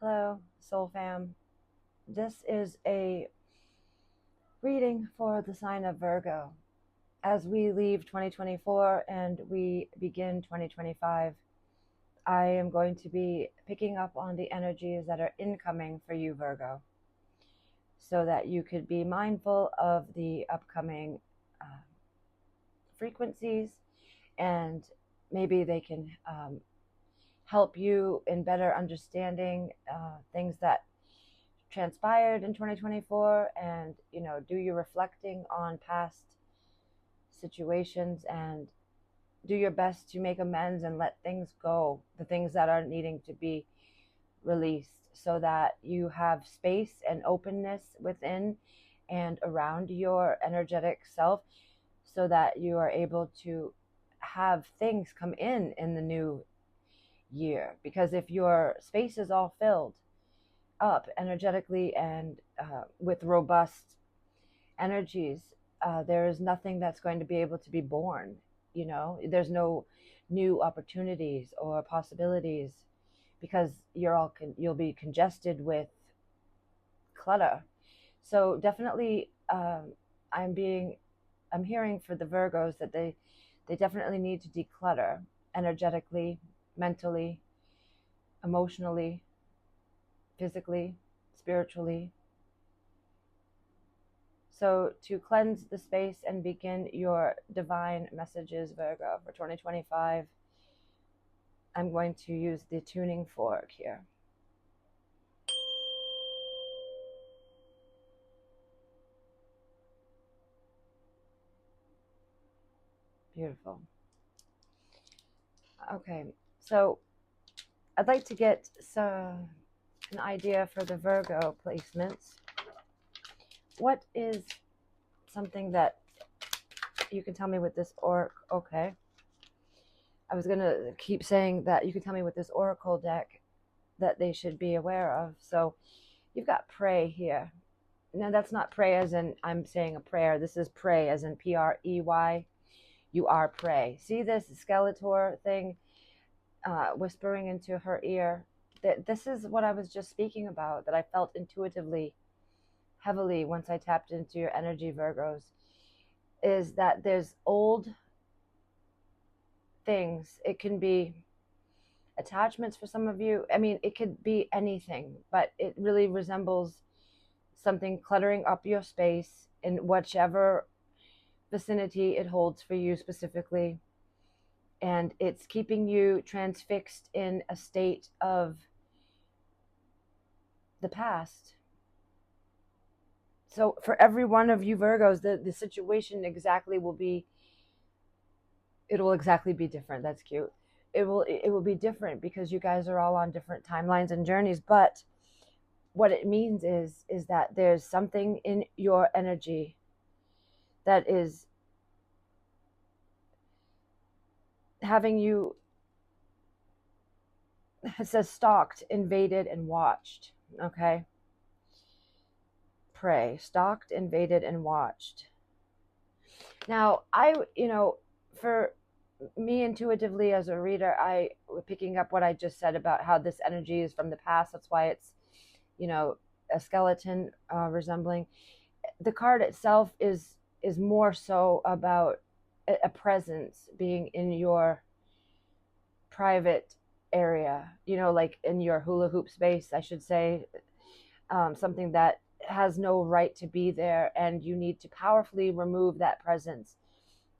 Hello, Soul Fam. This is a reading for the sign of Virgo. As we leave 2024 and we begin 2025, I am going to be picking up on the energies that are incoming for you, Virgo, so that you could be mindful of the upcoming frequencies, and maybe they can help you in better understanding things that transpired in 2024, and do your reflecting on past situations and do your best to make amends and let things go, the things that are needing to be released, so that you have space and openness within and around your energetic self, so that you are able to have things come in the new year. Because if your space is all filled up energetically and with robust energies, there is nothing that's going to be able to be born. There's no new opportunities or possibilities, because you'll be congested with clutter. So definitely, I'm hearing for the Virgos that they definitely need to declutter energetically, mentally, emotionally, physically, spiritually. So to cleanse the space and begin your divine messages, Virgo, for 2025, I'm going to use the tuning fork here. Beautiful. Okay, so I'd like to get an idea for the Virgo placements. What is something that you can tell me with this okay. I was going to keep saying that you can tell me with this oracle deck that they should be aware of. So you've got pray here. Now that's not pray as in I'm saying a prayer. This is pray as in Prey. You are pray. See this Skeletor thing whispering into her ear? This is what I was just speaking about, that I felt intuitively, heavily, once I tapped into your energy, Virgos, is that there's old things. It can be attachments for some of you. I mean, it could be anything, but it really resembles something cluttering up your space in whichever vicinity it holds for you specifically. And it's keeping you transfixed in a state of the past. So for every one of you Virgos, the situation exactly will be, it'll exactly be different. That's cute. It will be different because you guys are all on different timelines and journeys. But what it means is that there's something in your energy that is having you, it says stalked, invaded, and watched. Okay. Pray, stalked, invaded, and watched. Now, for me intuitively as a reader, I picking up what I just said about how this energy is from the past. That's why it's, a skeleton resembling. The card itself is more so about a presence being in your private area, like in your hula hoop space, I should say, something that has no right to be there, and you need to powerfully remove that presence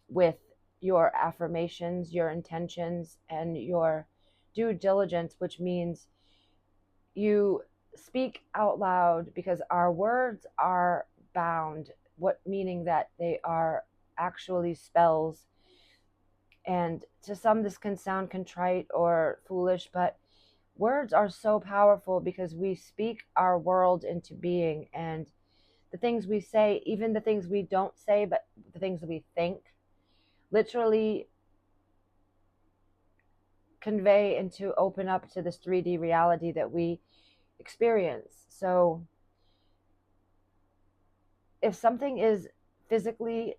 with your affirmations, your intentions, and your due diligence, which means you speak out loud, because our words are bound, meaning that they are actually spells. And to some this can sound contrite or foolish, but words are so powerful because we speak our world into being. And the things we say, even the things we don't say, but the things that we think, literally convey and to open up to this 3D reality that we experience. So if something is physically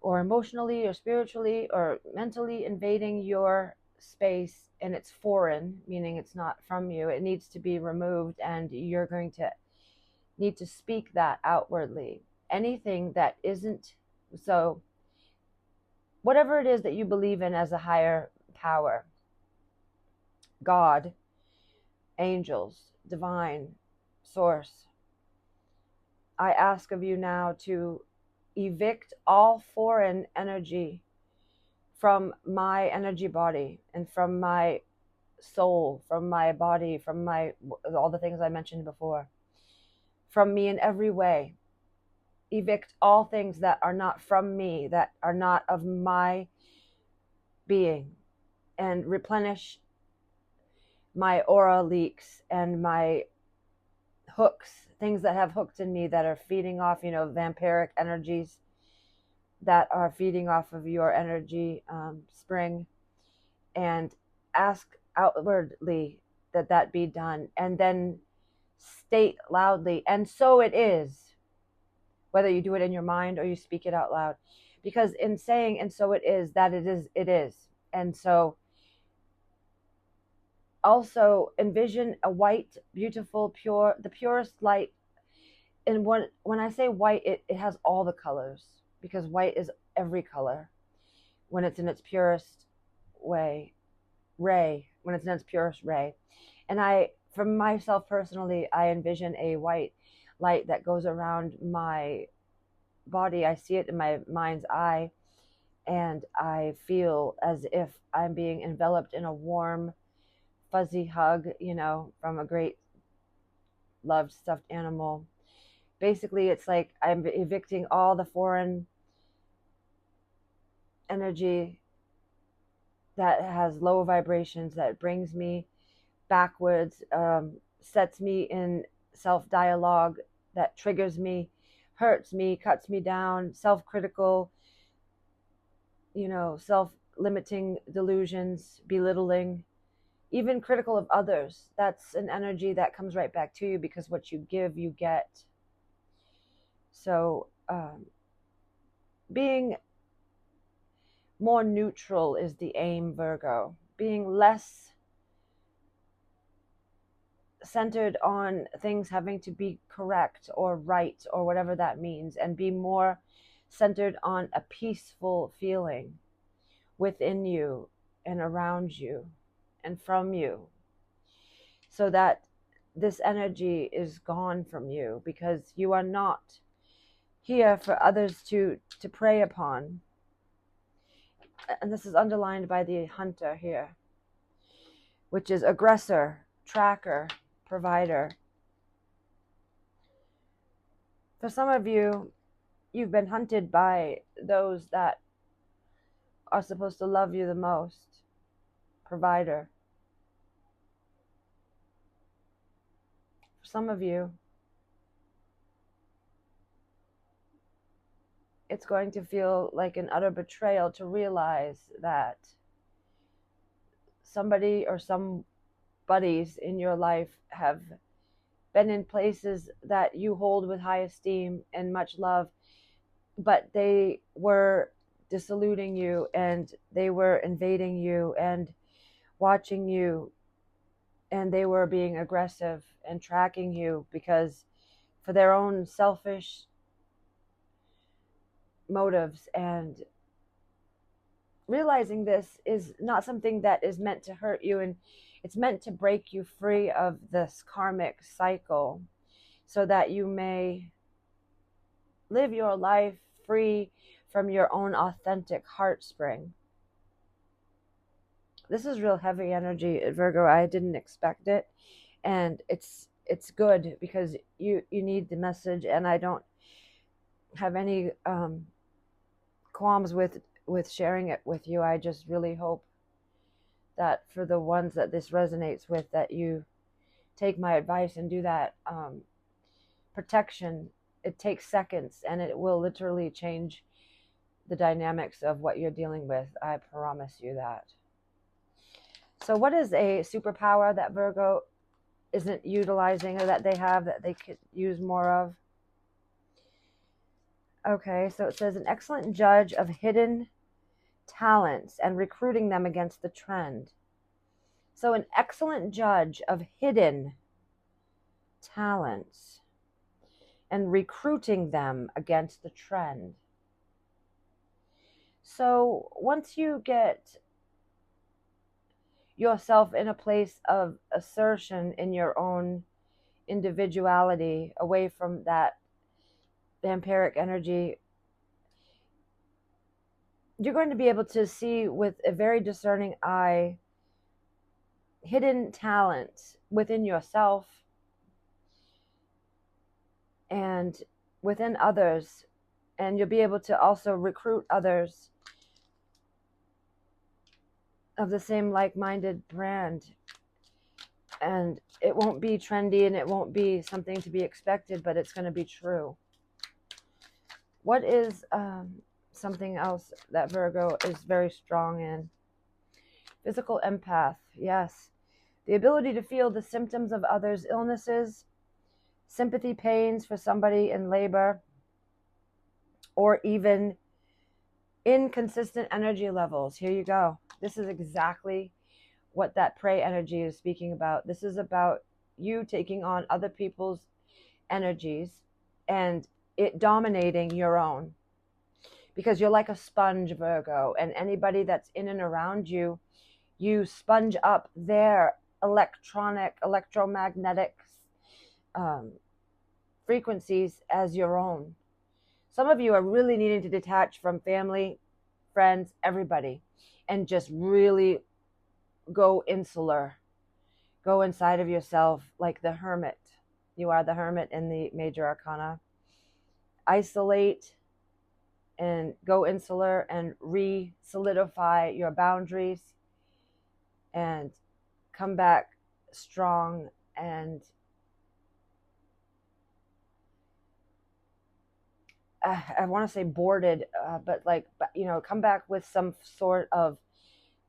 or emotionally or spiritually or mentally invading your space and it's foreign, meaning it's not from you, it needs to be removed, and you're going to need to speak that outwardly. Anything that isn't, so whatever it is that you believe in as a higher power, God, angels, divine, source, I ask of you now to evict all foreign energy from my energy body and from my soul, from my body, from my all the things I mentioned before, from me in every way. Evict all things that are not from me, that are not of my being, and replenish my aura leaks and my hooks, things that have hooked in me that are feeding off, vampiric energies that are feeding off of your energy spring, and ask outwardly that be done, and then state loudly, and so it is, whether you do it in your mind or you speak it out loud, because in saying and so it is, that it is. And so also envision a white, beautiful, pure, the purest light. And when I say white, it has all the colors, because white is every color when it's in its purest ray. When it's in its purest ray. And for myself personally, I envision a white light that goes around my body. I see it in my mind's eye, and I feel as if I'm being enveloped in a warm, fuzzy hug, from a great loved stuffed animal. Basically, it's like I'm evicting all the foreign energy that has low vibrations, that brings me backwards, sets me in self-dialogue, that triggers me, hurts me, cuts me down, self-critical, self-limiting delusions, belittling, even critical of others. That's an energy that comes right back to you, because what you give, you get. So being more neutral is the aim, Virgo. Being less centered on things having to be correct or right or whatever that means, and be more centered on a peaceful feeling within you and around you and from you, so that this energy is gone from you, because you are not here for others to prey upon. And this is underlined by the hunter here, which is aggressor, tracker, provider. For some of you, you've been hunted by those that are supposed to love you the most. Provider. For some of you, it's going to feel like an utter betrayal to realize that somebody or some buddies in your life have been in places that you hold with high esteem and much love, but they were disiluding you, and they were invading you and watching you, and they were being aggressive and tracking you, because for their own selfish motives. And realizing this is not something that is meant to hurt you, and it's meant to break you free of this karmic cycle, so that you may live your life free from your own authentic heart spring. This is real heavy energy, Virgo. I didn't expect it, and it's good, because you need the message, and I don't have any qualms with sharing it with you. I just really hope that for the ones that this resonates with, that you take my advice and do that. Protection, it takes seconds, and it will literally change the dynamics of what you're dealing with. I promise you that. So what is a superpower that Virgo isn't utilizing, or that they have that they could use more of? Okay, so it says an excellent judge of hidden talents and recruiting them against the trend. So an excellent judge of hidden talents and recruiting them against the trend. So once you get yourself in a place of assertion in your own individuality, away from that vampiric energy, you're going to be able to see with a very discerning eye hidden talent within yourself and within others, and you'll be able to also recruit others of the same like-minded brand. And it won't be trendy and it won't be something to be expected, but it's going to be true. What is something else that Virgo is very strong in? Physical empath. Yes. The ability to feel the symptoms of others' illnesses, sympathy pains for somebody in labor, or even inconsistent energy levels. Here you go. This is exactly what that prey energy is speaking about. This is about you taking on other people's energies and it dominating your own, because you're like a sponge, Virgo, and anybody that's in and around you, you sponge up their electromagnetic frequencies as your own. Some of you are really needing to detach from family, friends, everybody, and just really go insular. Go inside of yourself like the hermit. You are the hermit in the major arcana. Isolate and go insular and re-solidify your boundaries and come back strong and I want to say boarded, but come back with some sort of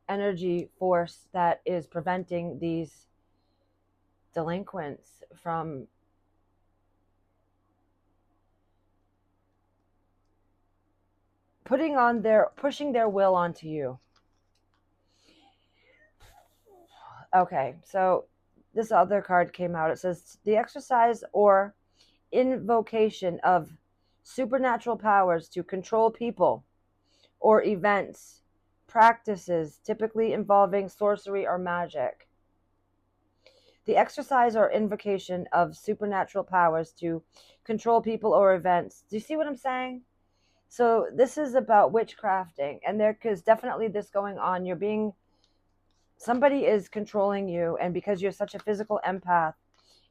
energy force that is preventing these delinquents from pushing their will onto you. Okay, so this other card came out. It says the exercise or invocation of supernatural powers to control people or events, practices typically involving sorcery or magic. The exercise or invocation of supernatural powers to control people or events. Do you see what I'm saying? So this is about witchcrafting, and there is definitely this going on. Somebody is controlling you, and because you're such a physical empath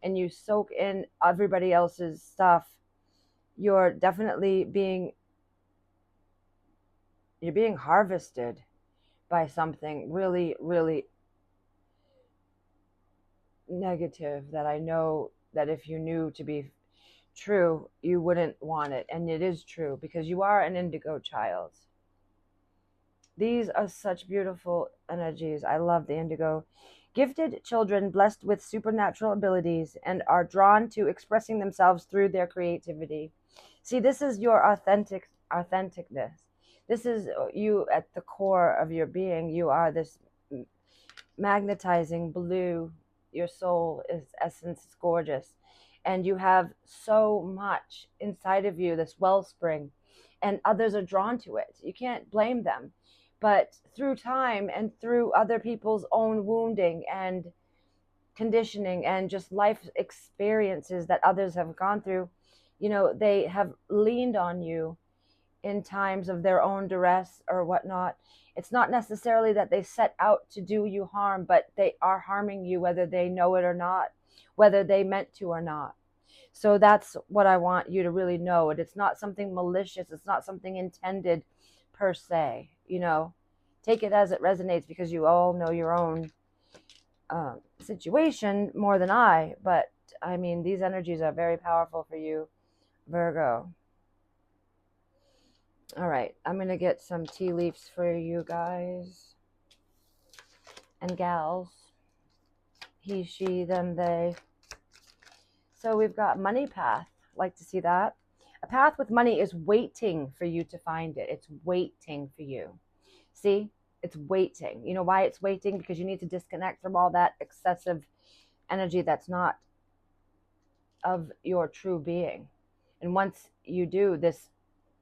and you soak in everybody else's stuff, you're definitely being harvested by something really, really negative that I know that if you knew to be true, you wouldn't want it. And it is true because you are an indigo child. These are such beautiful energies. I love the indigo. Gifted children blessed with supernatural abilities and are drawn to expressing themselves through their creativity. See, this is your authenticness. This is you at the core of your being. You are this magnetizing blue. Your soul is essence, it's gorgeous. And you have so much inside of you, this wellspring, and others are drawn to it. You can't blame them. But through time and through other people's own wounding and conditioning and just life experiences that others have gone through, they have leaned on you in times of their own duress or whatnot. It's not necessarily that they set out to do you harm, but they are harming you whether they know it or not, whether they meant to or not. So that's what I want you to really know. It's not something malicious. It's not something intended per se. Take it as it resonates, because you all know your own situation more than I. But I mean, these energies are very powerful for you, Virgo. All right, I'm going to get some tea leaves for you guys and gals. He, she, them, they. So we've got money path. Like to see that? A path with money is waiting for you to find it. It's waiting for you. See, it's waiting. You know why it's waiting? Because you need to disconnect from all that excessive energy that's not of your true being. And once you do, this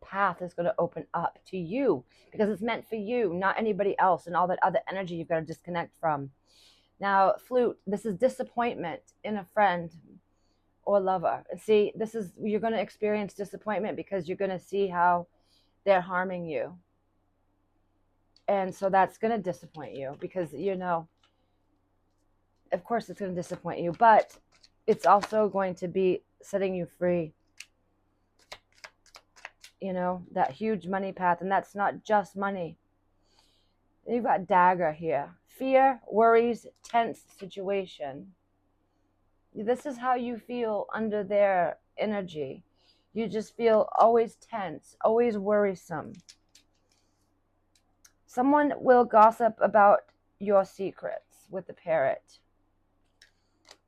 path is going to open up to you because it's meant for you, not anybody else, and all that other energy you've got to disconnect from. Now, flute, this is disappointment in a friend or lover. And see, this is, you're going to experience disappointment because you're going to see how they're harming you. And so that's going to disappoint you because, you know, of course it's going to disappoint you, but it's also going to be setting you free. You know, that huge money path. And that's not just money. You've got dagger here. Fear, worries, tense situation. This is how you feel under their energy. You just feel always tense, always worrisome. Someone will gossip about your secrets with the parrot.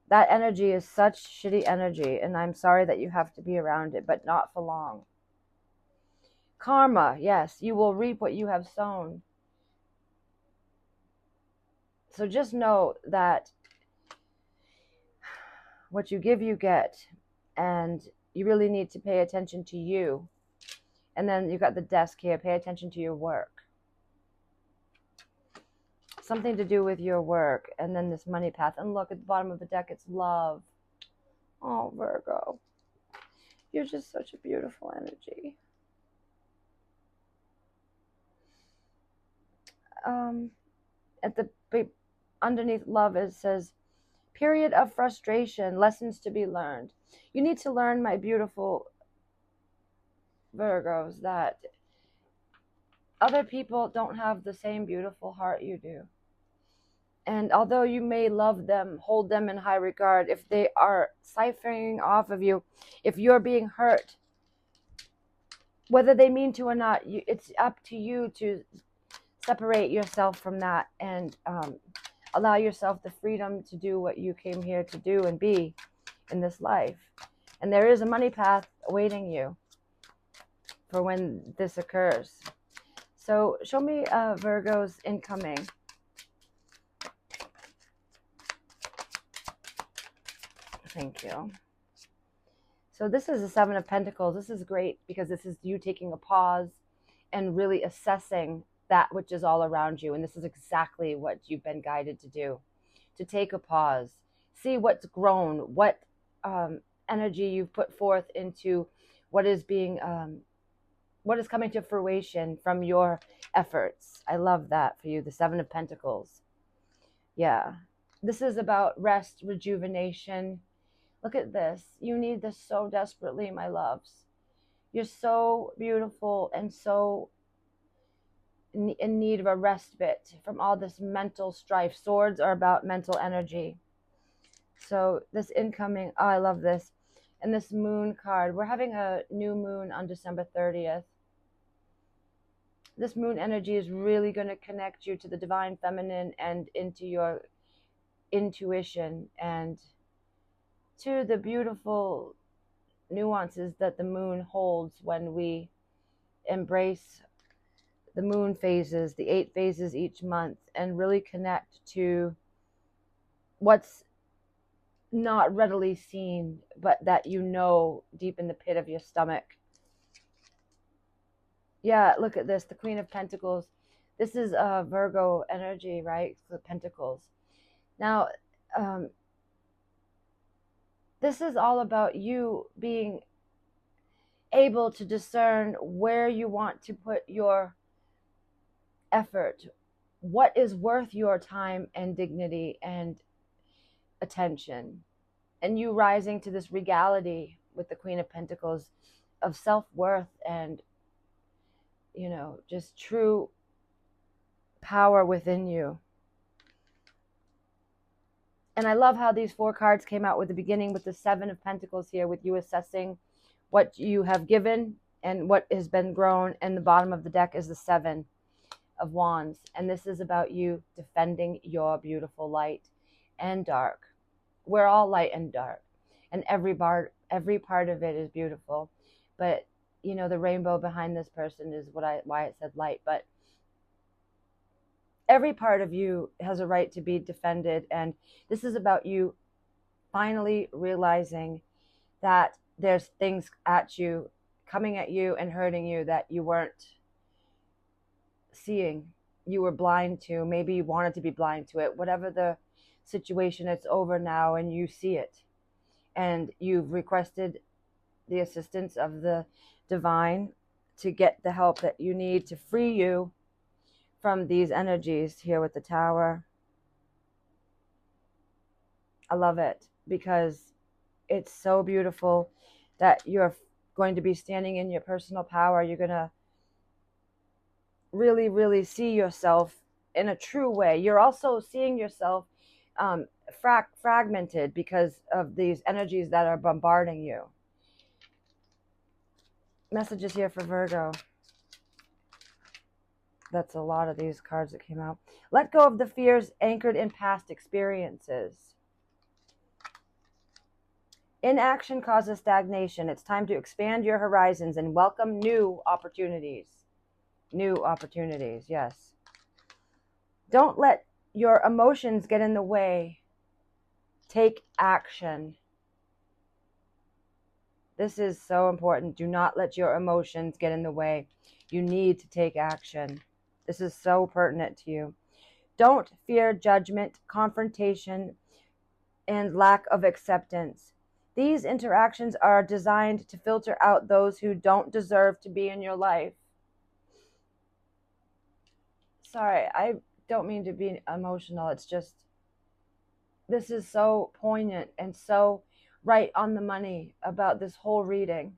That energy is such shitty energy, and I'm sorry that you have to be around it, but not for long. Karma, yes, you will reap what you have sown. So just know that what you give, you get, and you really need to pay attention to you. And then you've got the desk here, pay attention to your work. Something to do with your work, and then this money path. And look at the bottom of the deck, it's love. Oh, Virgo, you're just such a beautiful energy. At the underneath love, it says, period of frustration, lessons to be learned. You need to learn, my beautiful Virgos, that other people don't have the same beautiful heart you do. And although you may love them, hold them in high regard, if they are siphoning off of you, if you're being hurt, whether they mean to or not, it's up to you to separate yourself from that and allow yourself the freedom to do what you came here to do and be in this life. And there is a money path awaiting you for when this occurs. So show me Virgo's incoming. Thank you. So this is the Seven of Pentacles. This is great because this is you taking a pause and really assessing that which is all around you. And this is exactly what you've been guided to do, to take a pause, see what's grown, what energy you've put forth into what is being, what is coming to fruition from your efforts. I love that for you, the Seven of Pentacles. Yeah, this is about rest, rejuvenation. Look at this. You need this so desperately, my loves. You're so beautiful and so in need of a respite from all this mental strife. Swords are about mental energy. So this incoming, oh, I love this. And this moon card, we're having a new moon on December 30th. This moon energy is really going to connect you to the divine feminine and into your intuition and to the beautiful nuances that the moon holds when we embrace the moon phases, the 8 phases each month, and really connect to what's not readily seen, but that you know deep in the pit of your stomach. Yeah, look at this, the Queen of Pentacles. This is Virgo energy, right? The Pentacles. Now, this is all about you being able to discern where you want to put your effort, what is worth your time and dignity and attention, and you rising to this regality with the Queen of Pentacles of self-worth and, you know, just true power within you. And I love how these 4 cards came out with the beginning with the 7 of Pentacles here, with you assessing what you have given and what has been grown. And the bottom of the deck is the 7 of Wands. And this is about you defending your beautiful light and dark. We're all light and dark. And every part of it is beautiful. But, you know, the rainbow behind this person is why it said light. But Every part of you has a right to be defended. And this is about you finally realizing that there's things at you, coming at you and hurting you that you weren't seeing, you were blind to. Maybe you wanted to be blind to it. Whatever the situation, it's over now and you see it. And you've requested the assistance of the divine to get the help that you need to free you from these energies here with the Tower. I love it because it's so beautiful that you're going to be standing in your personal power. You're going to really, really see yourself in a true way. You're also seeing yourself fragmented because of these energies that are bombarding you. Messages here for Virgo. That's a lot of these cards that came out. Let go of the fears anchored in past experiences. Inaction causes stagnation. It's time to expand your horizons and welcome new opportunities. New opportunities, yes. Don't let your emotions get in the way. Take action. This is so important. Do not let your emotions get in the way. You need to take action. This is so pertinent to you. Don't fear judgment, confrontation, and lack of acceptance. These interactions are designed to filter out those who don't deserve to be in your life. Sorry, I don't mean to be emotional. It's just, this is so poignant and so right on the money about this whole reading.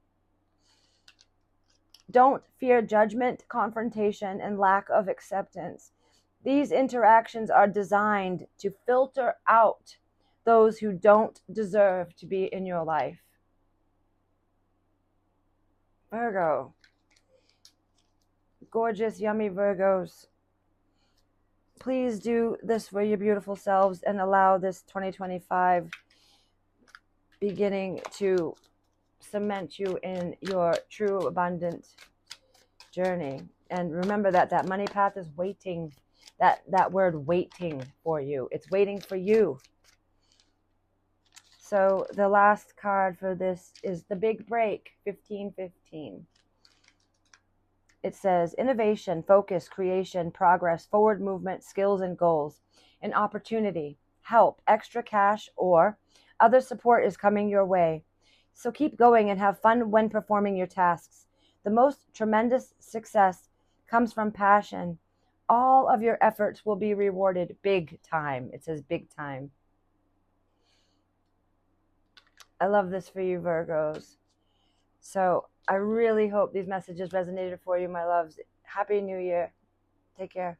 Don't fear judgment, confrontation, and lack of acceptance. These interactions are designed to filter out those who don't deserve to be in your life. Virgo. Gorgeous, yummy Virgos. Please do this for your beautiful selves and allow this 2025 beginning to cement you in your true abundant journey. And remember that that money path is waiting. That word waiting for you. It's waiting for you. So the last card for this is the big break, 1515. It says innovation, focus, creation, progress, forward movement, skills and goals, an opportunity, help, extra cash, or other support is coming your way. So keep going and have fun when performing your tasks. The most tremendous success comes from passion. All of your efforts will be rewarded big time. It says big time. I love this for you, Virgos. So I really hope these messages resonated for you, my loves. Happy New Year. Take care.